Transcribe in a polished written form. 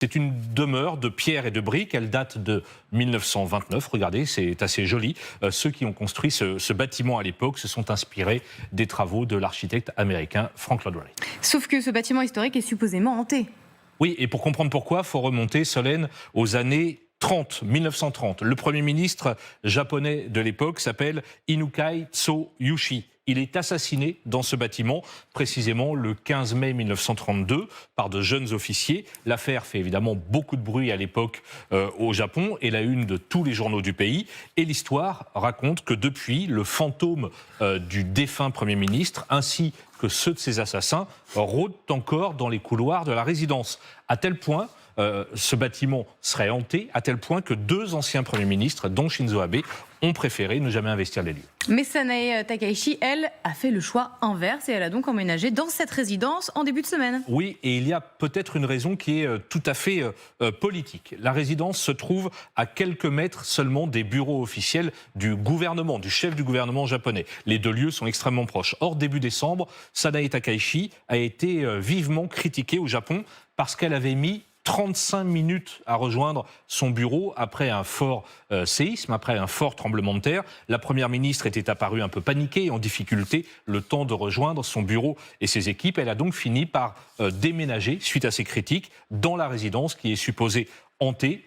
C'est une demeure de pierre et de briques. Elle date de 1929. Regardez, c'est assez joli. Ceux qui ont construit ce bâtiment à l'époque se sont inspirés des travaux de l'architecte américain Frank Lloyd Wright. Sauf que ce bâtiment historique est supposément hanté. Oui, et pour comprendre pourquoi, il faut remonter, Solène, aux années 1930. Le Premier ministre japonais de l'époque s'appelle Inukai Tsuyoshi. Il est assassiné dans ce bâtiment, précisément le 15 mai 1932, par de jeunes officiers. L'affaire fait évidemment beaucoup de bruit à l'époque au Japon et la une de tous les journaux du pays. Et l'histoire raconte que depuis, le fantôme du défunt Premier ministre, ainsi que ceux de ses assassins, rôdent encore dans les couloirs de la résidence. À tel point, ce bâtiment serait hanté, à tel point que 2 anciens premiers ministres, dont Shinzo Abe, ont préféré ne jamais investir les lieux. Mais Sanae Takaichi, elle, a fait le choix inverse et elle a donc emménagé dans cette résidence en début de semaine. Oui, et il y a peut-être une raison qui est tout à fait politique. La résidence se trouve à quelques mètres seulement des bureaux officiels du gouvernement, du chef du gouvernement japonais. Les 2 lieux sont extrêmement proches. Or, début décembre, Sanae Takaichi a été vivement critiquée au Japon parce qu'elle avait mis 35 minutes à rejoindre son bureau après un fort séisme, après un fort tremblement de terre. La première ministre était apparue un peu paniquée et en difficulté le temps de rejoindre son bureau et ses équipes. Elle a donc fini par déménager, suite à ces critiques, dans la résidence qui est supposée hantée.